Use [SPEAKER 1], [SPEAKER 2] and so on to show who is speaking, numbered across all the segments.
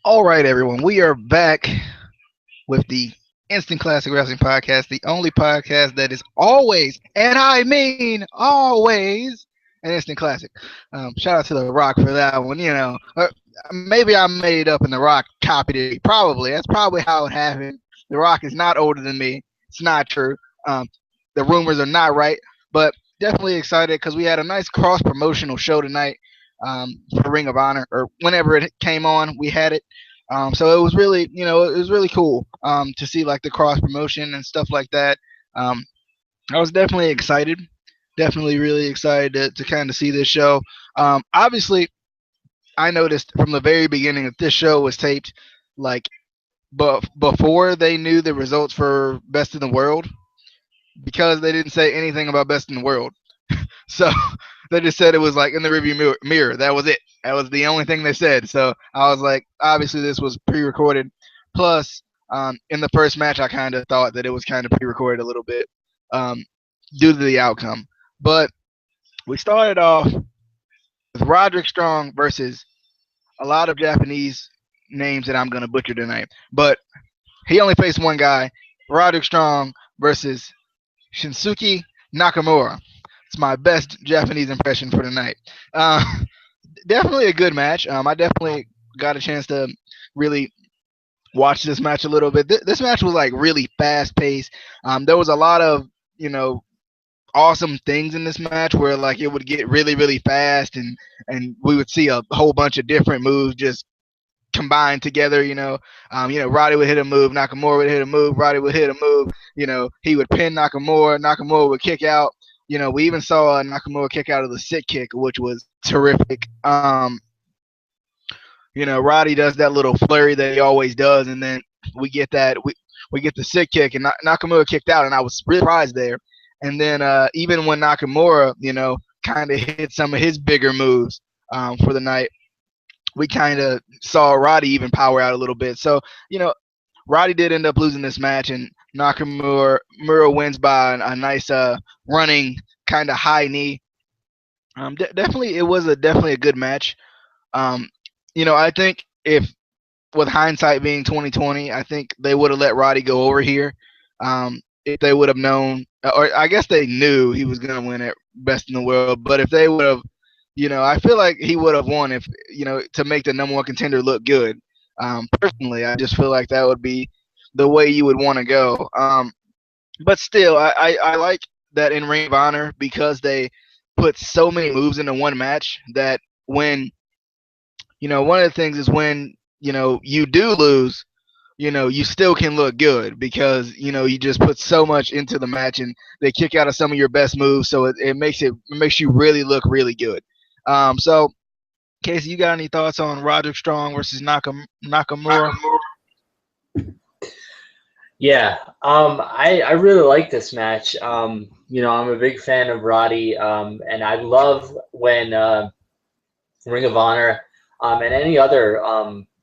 [SPEAKER 1] All right, everyone. We are back with the Instant Classic Wrestling Podcast, the only podcast that is always, and I mean always, an instant classic. Shout out to The Rock for that one. Maybe I made it up and The Rock copied it. Probably. That's probably how it happened. The Rock is not older than me. It's not true. Um, the rumors are not right, but definitely excited because we had a nice cross promotional show tonight for Ring of Honor, or whenever it came on, we had it. So it was really, it was really cool to see like the cross promotion and stuff like that. Um, I was definitely excited, definitely really excited to kind of see this show. Obviously, I noticed from the very beginning that this show was taped like but before they knew the results for Best in the World, because they didn't say anything about Best in the World. So they just said it was like in the review mirror. That was it. That was the only thing they said. So I was like, obviously this was pre-recorded. Plus, in the first match, I kind of thought that it was kind of pre-recorded a little bit um, due to the outcome. But we started off with Roderick Strong versus a lot of Japanese names that I'm gonna butcher tonight. But he only faced one guy, Roderick Strong versus Shinsuke Nakamura. It's my best Japanese impression for tonight. Uh, Definitely a good match. I definitely got a chance to really watch this match a little bit. This match was like really fast paced. There was a lot of awesome things in this match where like it would get really really fast, and we would see a whole bunch of different moves just combined together. Roddy would hit a move, Nakamura would hit a move, Roddy would hit a move. He would pin Nakamura, Nakamura would kick out. We even saw Nakamura kick out of the sit kick, which was terrific. Roddy does that little flurry that he always does, and then we get that we get the sit kick, and Nakamura kicked out, and I was really surprised there. And then even when Nakamura, kind of hit some of his bigger moves for the night, we kind of saw Roddy even power out a little bit. So, Roddy did end up losing this match, and Nakamura wins by a nice running kind of high knee. Definitely, it was definitely a good match. Um, I think if with hindsight being 2020, I think they would have let Roddy go over here. If they would have known, or I guess they knew he was going to win at Best in the World. But if they would have, I feel like he would have won if, to make the number one contender look good. Personally, I just feel like that would be the way you would want to go. But still, I like that in Ring of Honor because they put so many moves into one match that when, one of the things is when, you do lose, you still can look good because, you just put so much into the match and they kick out of some of your best moves. So it makes you really look really good. So Casey, you got any thoughts on Roderick Strong versus Nakamura?
[SPEAKER 2] Yeah, I really like this match. I'm a big fan of Roddy, and I love when Ring of Honor and any other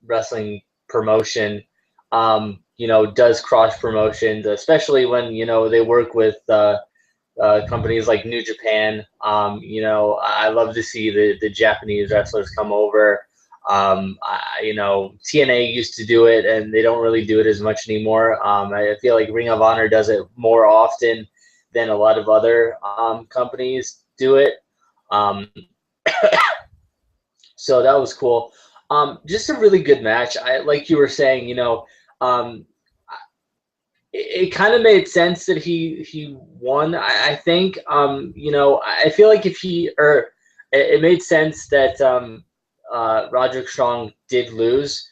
[SPEAKER 2] wrestling promotion, does cross promotions, especially when they work with companies like New Japan. I love to see the Japanese wrestlers come over. TNA used to do it, and they don't really do it as much anymore. I feel like Ring of Honor does it more often than a lot of other companies do it. Um, so that was cool. Just a really good match. Like you were saying, um, it kind of made sense that he won. I think. I feel like if he or it made sense that Roderick Strong did lose,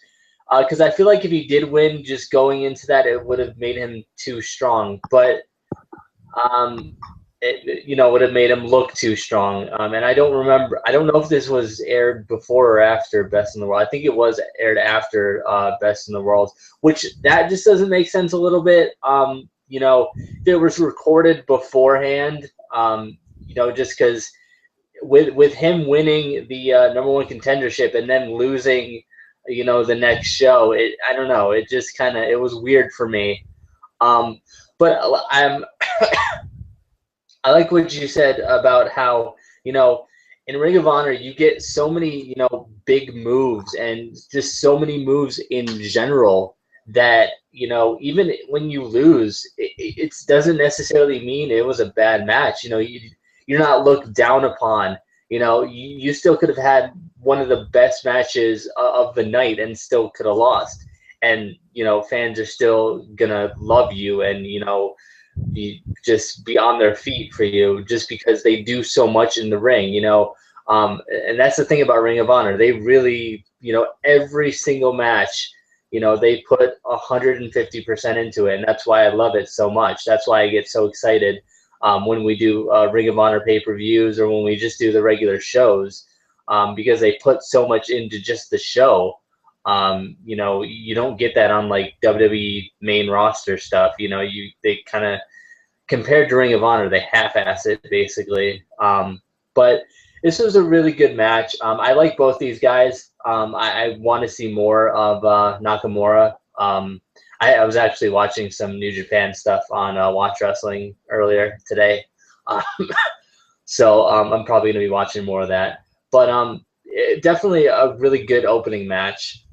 [SPEAKER 2] because I feel like if he did win, just going into that, it would have made him too strong. But it would have made him look too strong. And I don't remember. I don't know if this was aired before or after Best in the World. I think it was aired after Best in the World, which that just doesn't make sense a little bit. If it was recorded beforehand, just because with him winning the number one contendership and then losing, the next show, I don't know. It just it was weird for me. But I like what you said about how, in Ring of Honor, you get so many, big moves and just so many moves in general that, even when you lose, it doesn't necessarily mean it was a bad match. You're not looked down upon. You still could have had one of the best matches of the night and still could have lost. And, fans are still going to love you and, just be on their feet for you just because they do so much in the ring, and that's the thing about Ring of Honor. They really, every single match, they put 150% into it. And that's why I love it so much. That's why I get so excited when we do Ring of Honor pay-per-views or when we just do the regular shows, because they put so much into just the show. You don't get that on like WWE main roster stuff. They kind of, compared to Ring of Honor, they half-ass it basically. But this was a really good match. I like both these guys. I want to see more of Nakamura. I was actually watching some New Japan stuff on Watch Wrestling earlier today. So I'm probably going to be watching more of that. But definitely a really good opening match.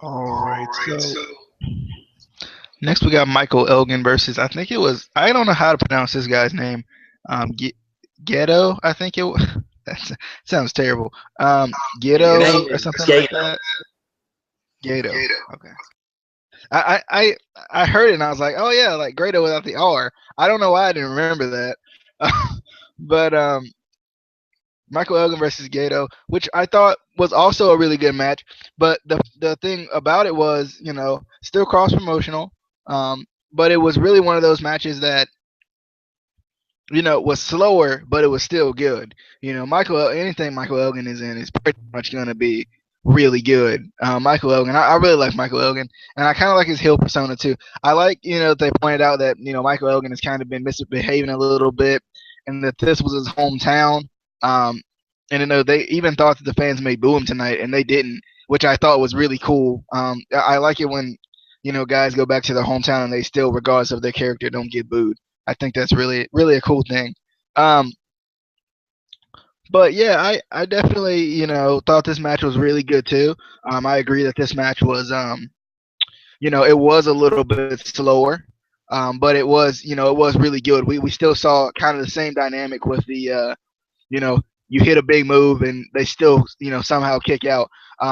[SPEAKER 1] All right, so next we got Michael Elgin versus, I don't know how to pronounce this guy's name. Ghetto, I think it was. That sounds terrible. Ghetto or something like that. Ghetto. Okay. I heard it and I was like, oh yeah, like Grado without the R. I don't know why I didn't remember that. But Michael Elgin versus Gato, which I thought was also a really good match. But the thing about it was, still cross promotional. But it was really one of those matches that, was slower, but it was still good. Anything Michael Elgin is in is pretty much going to be really good. Michael Elgin, I really like Michael Elgin, and I kind of like his heel persona too. I like, they pointed out that, Michael Elgin has kind of been misbehaving a little bit, and that this was his hometown. And they even thought that the fans may boo him tonight, and they didn't, which I thought was really cool. I like it when, guys go back to their hometown and they still, regardless of their character, don't get booed. I think that's really, really a cool thing. But yeah, I definitely, thought this match was really good too. I agree that this match was, it was a little bit slower, but it was, it was really good. We still saw kind of the same dynamic with the, you hit a big move and they still, somehow kick out.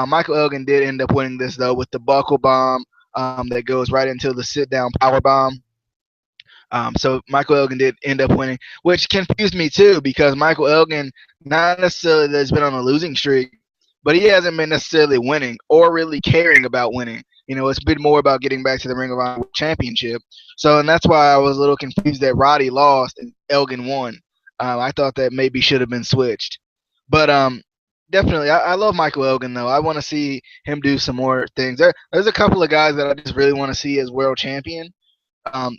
[SPEAKER 1] Michael Elgin did end up winning this though with the buckle bomb that goes right into the sit down power bomb. So Michael Elgin did end up winning, which confused me too because Michael Elgin not necessarily has been on a losing streak, but he hasn't been necessarily winning or really caring about winning. It's been more about getting back to the Ring of Honor Championship. So, and that's why I was a little confused that Roddy lost and Elgin won. I thought that maybe should have been switched. But definitely, I love Michael Elgin though. I want to see him do some more things. There's a couple of guys that I just really want to see as world champion.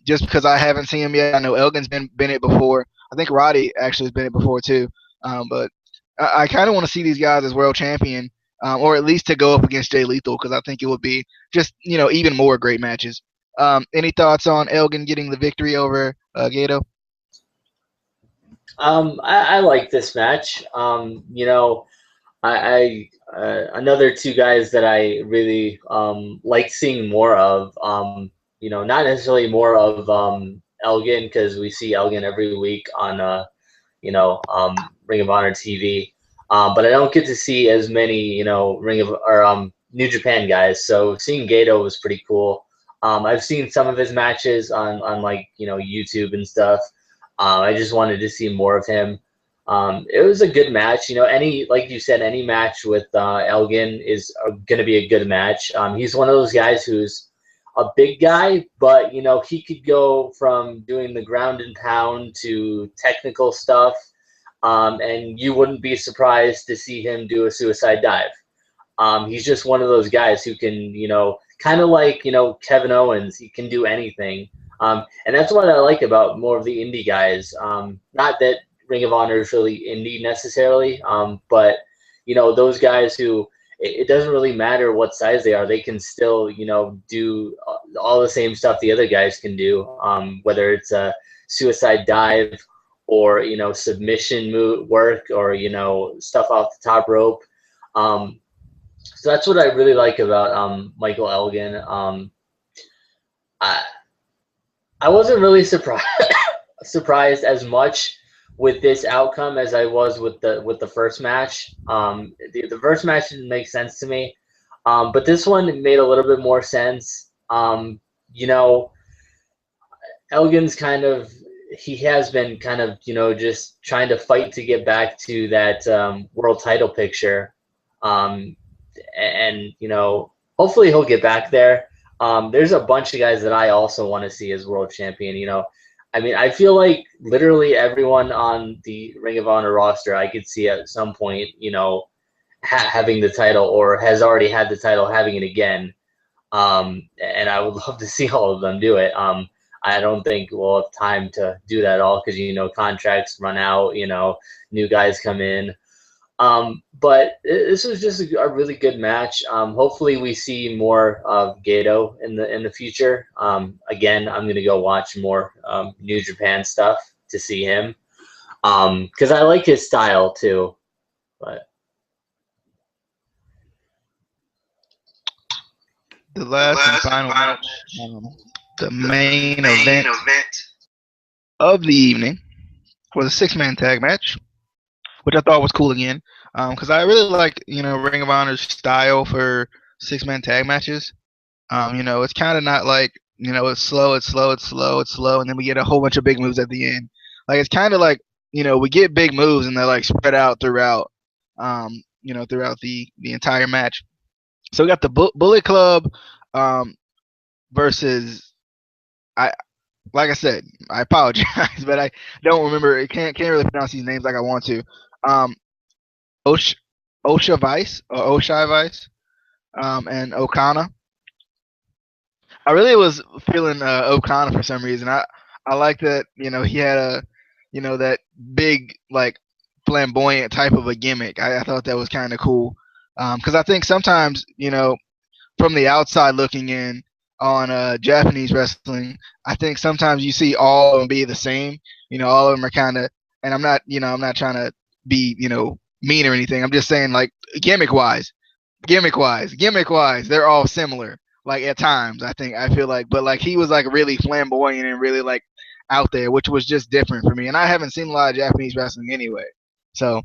[SPEAKER 1] Just because I haven't seen him yet. I know Elgin's been it before. I think Roddy actually has been it before too. But I kind of want to see these guys as world champion, or at least to go up against Jay Lethal because I think it would be just even more great matches. Any thoughts on Elgin getting the victory over Gato?
[SPEAKER 2] I like this match. I another two guys that I really like seeing more of. Not necessarily more of Elgin because we see Elgin every week on Ring of Honor TV. But I don't get to see as many New Japan guys. So seeing Gato was pretty cool. I've seen some of his matches on YouTube and stuff. I just wanted to see more of him. It was a good match. Like you said, any match with Elgin is going to be a good match. He's one of those guys who's a big guy, but he could go from doing the ground and pound to technical stuff, and you wouldn't be surprised to see him do a suicide dive. He's just one of those guys who can, kind of like Kevin Owens. He can do anything, and that's what I like about more of the indie guys. Not that Ring of Honor is really indie necessarily, but those guys who. It doesn't really matter what size they are. They can still, do all the same stuff the other guys can do, whether it's a suicide dive or submission move work, or stuff off the top rope. So that's what I really like about Michael Elgin. I I wasn't really surprised as much with this outcome as I was with the first match. The first match didn't make sense to me, but this one made a little bit more sense. You know, Elgin's he has been kind of just trying to fight to get back to that world title picture, and hopefully he'll get back there. There's a bunch of guys that I also want to see as world champion. I mean, I feel like literally everyone on the Ring of Honor roster I could see at some point, having the title, or has already had the title, having it again. And I would love to see all of them do it. I don't think we'll have time to do that all because, contracts run out, new guys come in. But this was just a really good match. Hopefully we see more of Gato in the future. Again, I'm going to go watch more New Japan stuff to see him because I like his style too. But
[SPEAKER 1] the last and final match, the main event of the evening, was a 6-man tag match, which I thought was cool again, because I really like Ring of Honor's style for 6-man tag matches. It's kind of not like it's slow, and then we get a whole bunch of big moves at the end. Like it's kind of like we get big moves and they're like spread out throughout, throughout the entire match. So we got the Bullet Club versus like I said, I apologize, but I don't remember. Can't really pronounce these names like I want to. Osha Vice and OConner. I really was feeling OConner for some reason. I like that he had that big like flamboyant type of a gimmick. I thought that was kind of cool because I think sometimes from the outside looking in on Japanese wrestling, I think sometimes you see all of them be the same. All of them are kind of, and I'm not trying to be mean or anything. I'm just saying like gimmick wise, they're all similar. Like at times, I feel like, but like he was like really flamboyant and really like out there, which was just different for me. And I haven't seen a lot of Japanese wrestling anyway, so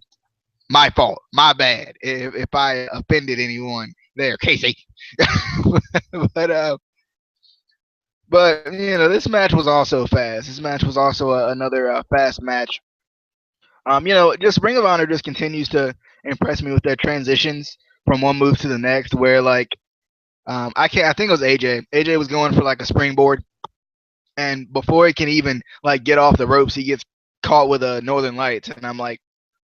[SPEAKER 1] my fault, my bad if I offended anyone there, Casey. but But this match was also fast. This match was also another fast match. Just Ring of Honor just continues to impress me with their transitions from one move to the next. Where like, I think it was AJ. AJ was going for like a springboard, and before he can even like get off the ropes, he gets caught with a Northern Lights, and I'm like,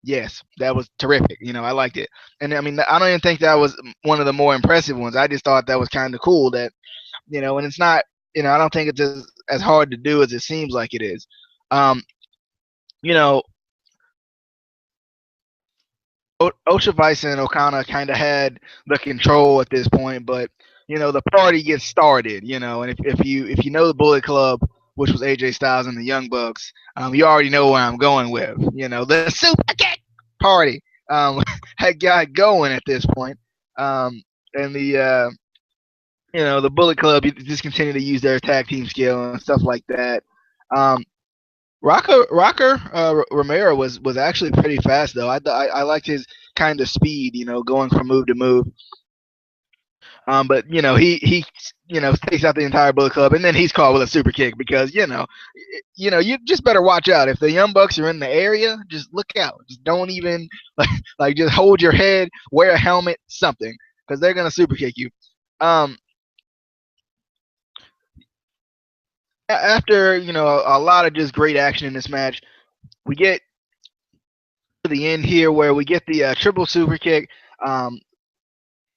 [SPEAKER 1] yes, that was terrific. I liked it, and I mean, I don't even think that was one of the more impressive ones. I just thought that was kind of cool that and it's not. I don't think it's as hard to do as it seems like it is. You know, Osha Vice and OConner kind of had the control at this point, but the party gets started. And if you know the Bullet Club, which was AJ Styles and the Young Bucks, you already know where I'm going with. The Superkick Party had got going at this point, and the Bullet Club just continue to use their tag team skill and stuff like that. Rocker Romero was actually pretty fast though. I liked his kind of speed, going from move to move. But he takes out the entire Bullet Club, and then he's caught with a super kick because you just better watch out if the Young Bucks are in the area. Just look out. Just don't even like just hold your head, wear a helmet, something, because they're gonna super kick you. After a lot of just great action in this match, we get to the end here where we get the triple super kick on,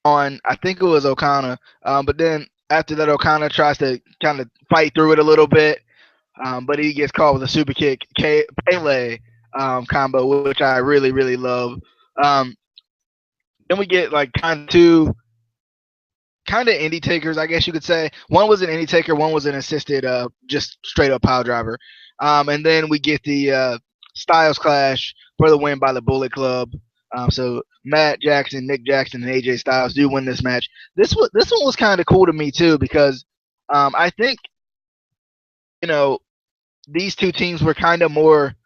[SPEAKER 1] I think it was OConner, but then after that OConner tries to kind of fight through it a little bit, but he gets caught with a super kick Pele combo, which I really love. Then we get like kind of two kind of indie takers, I guess you could say. One was an indie taker, one was an assisted, just straight up pile driver. And then we get the Styles Clash for the win by the Bullet Club. So Matt Jackson, Nick Jackson, and AJ Styles do win this match. This one was kind of cool to me too because I think you know these two teams were kind of more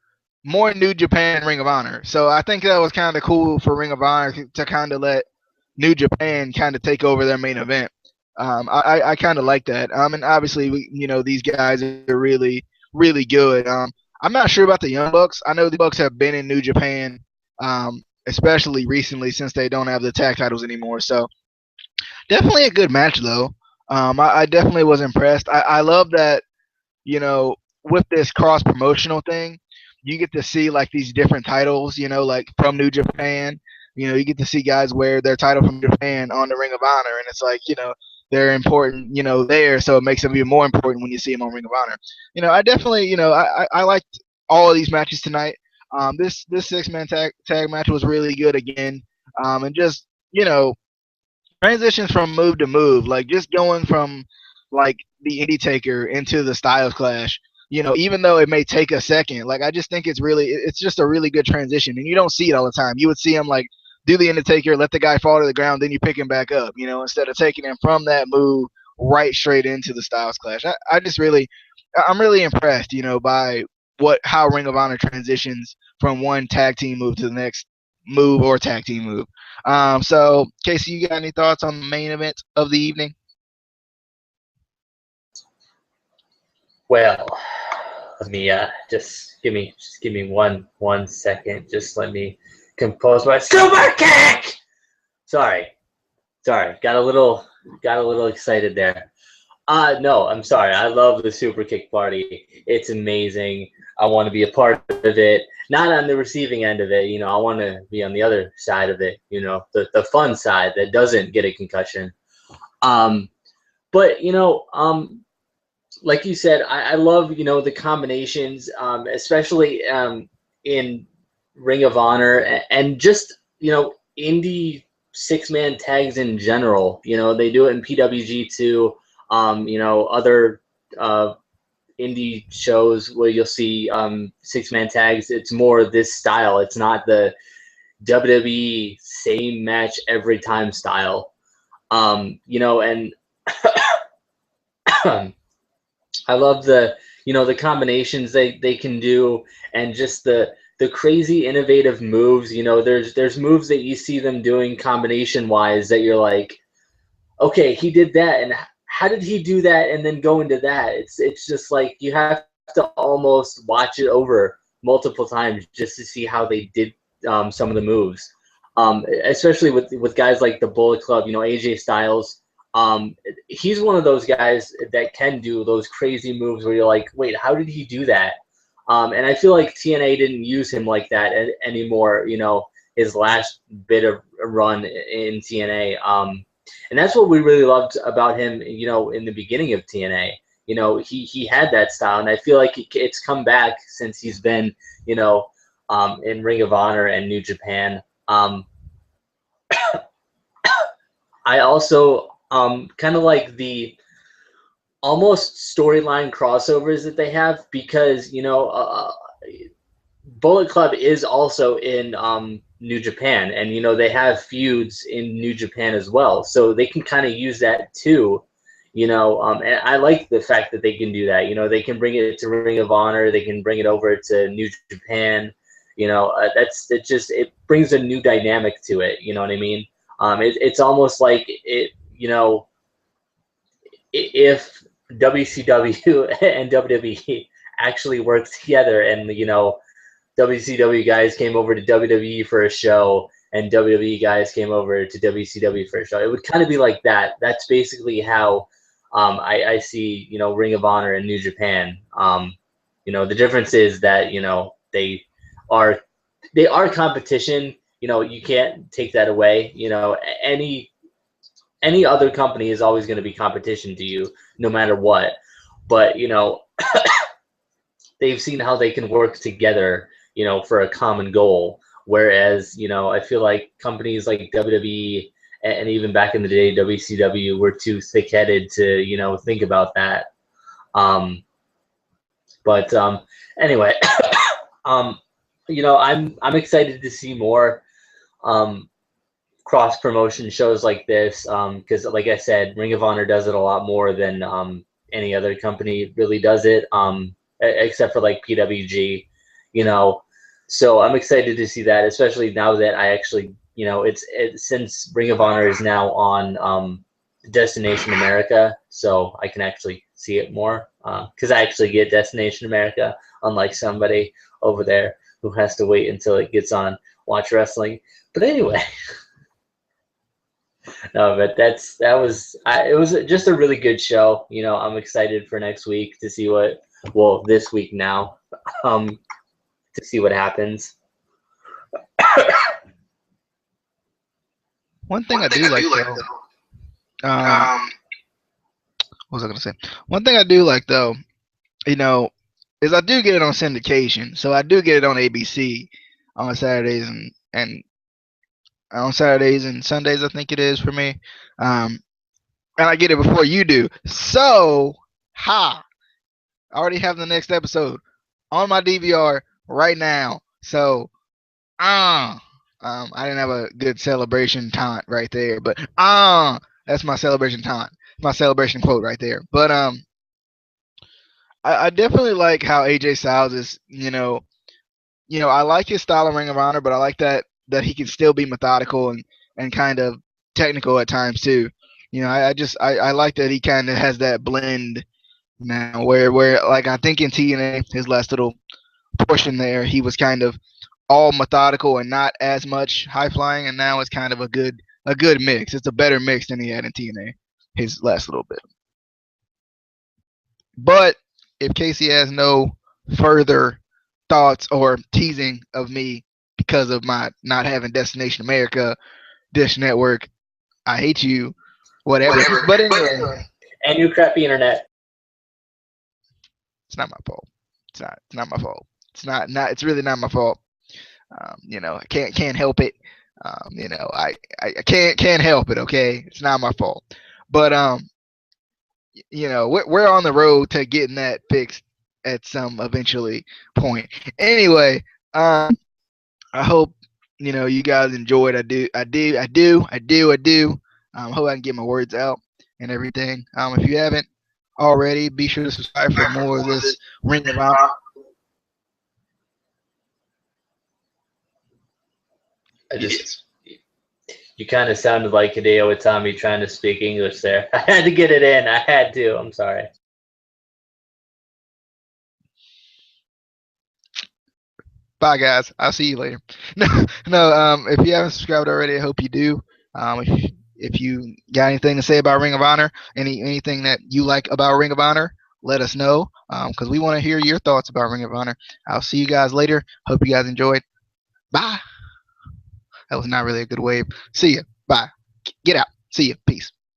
[SPEAKER 1] New Japan than Ring of Honor. So I think that was kind of cool for Ring of Honor to kind of let New Japan kind of take over their main event. I kind of like that. And obviously, these guys are really good. I'm not sure about the Young Bucks. I know the Bucks have been in New Japan, especially recently since they don't have the tag titles anymore. So definitely a good match, though. I definitely was impressed. I love that with this cross promotional thing, you get to see like these different titles, like from New Japan. You get to see guys wear their title from Japan on the Ring of Honor, and it's like, they're important, there, so it makes them even more important when you see them on Ring of Honor. I definitely, I liked all of these matches tonight. This 6-man tag match was really good again, and just transitions from move to move, like just going from like the Indie Taker into the Styles Clash. Even though it may take a second, like I just think it's just a really good transition, and you don't see it all the time. You would see him like do the Undertaker, let the guy fall to the ground, then you pick him back up. Instead of taking him from that move right straight into the Styles Clash. I'm really impressed, by how Ring of Honor transitions from one tag team move to the next move or tag team move. So, Casey, you got any thoughts on the main event of the evening?
[SPEAKER 2] Well, let me just give me one second. Just let me compose my super kick. Sorry, got a little excited there. No, I'm sorry. I love the Superkick Party. It's amazing. I want to be a part of it. Not on the receiving end of it. I want to be on the other side of it. The fun side that doesn't get a concussion. But like you said, I love the combinations, especially in Ring of Honor and just indie 6-man tags in general. They do it in PWG too. Other indie shows where you'll see 6-man tags. It's more this style. It's not the WWE same match every time style. And I love the combinations they can do, and just the crazy innovative moves. There's moves that you see them doing combination wise that you're like, okay, he did that, and how did he do that and then go into that? It's just like you have to almost watch it over multiple times just to see how they did some of the moves. Especially with guys like the Bullet Club, AJ Styles. He's one of those guys that can do those crazy moves where you're like, wait, how did he do that? And I feel like TNA didn't use him like that anymore. His last bit of run in TNA. And that's what we really loved about him. In the beginning of TNA, he had that style, and I feel like it's come back since he's been, in Ring of Honor and New Japan. I also kind of like the almost storyline crossovers that they have, because Bullet Club is also in New Japan, and they have feuds in New Japan as well, so they can kind of use that too. And I like the fact that they can do that. They can bring it to Ring of Honor, they can bring it over to New Japan. It brings a new dynamic to it. You know what I mean? It's almost like it. If WCW and WWE actually worked together, and WCW guys came over to WWE for a show, and WWE guys came over to WCW for a show, it would kind of be like that. That's basically how I see Ring of Honor and New Japan. The difference is that they are competition. You can't take that away. Any other company is always going to be competition to you, no matter what. But they've seen how they can work together, for a common goal. Whereas I feel like companies like WWE and even back in the day WCW were too thick-headed to think about that. But anyway, I'm excited to see more cross promotion shows like this, because like I said, Ring of Honor does it a lot more than any other company really does it, except for like PWG, So I'm excited to see that, especially now that I actually, since Ring of Honor is now on Destination America, so I can actually see it more, because I actually get Destination America, unlike somebody over there who has to wait until it gets on Watch Wrestling. But anyway. No, but it was just a really good show. I'm excited for next week to see this week now, to see what happens.
[SPEAKER 1] One thing I do like though, what was I gonna say? One thing I do like though, is I do get it on syndication, so I do get it on ABC on Saturdays and on Saturdays and Sundays, I think it is for me. And I get it before you do. So, I already have the next episode on my DVR right now. So, I didn't have a good celebration taunt right there, but that's my celebration taunt, my celebration quote right there. But I definitely like how AJ Styles is, I like his style of Ring of Honor, but I like that he can still be methodical and kind of technical at times too. I like that he kind of has that blend now where like I think in TNA his last little portion there he was kind of all methodical and not as much high flying, and now it's kind of a good mix. It's a better mix than he had in TNA his last little bit. But if Casey has no further thoughts or teasing of me because of my not having Destination America, Dish Network, I hate you, whatever. But anyway,
[SPEAKER 2] and your crappy internet.
[SPEAKER 1] It's not my fault. It's not my fault. It's really not my fault. I can't help it. I can't help it. Okay, it's not my fault. But we're on the road to getting that fixed at some eventually point. Anyway, I hope you guys enjoyed. I do. Hope I can get my words out and everything. If you haven't already, be sure to subscribe for more of this Ring of Honor.
[SPEAKER 2] You kind of sounded like Hideo Itami trying to speak English there. I had to get it in. I had to. I'm sorry.
[SPEAKER 1] Bye, guys. I'll see you later. No. If you haven't subscribed already, I hope you do. If you got anything to say about Ring of Honor, anything that you like about Ring of Honor, let us know, because we want to hear your thoughts about Ring of Honor. I'll see you guys later. Hope you guys enjoyed. Bye. That was not really a good wave. See ya. Bye. Get out. See ya. Peace.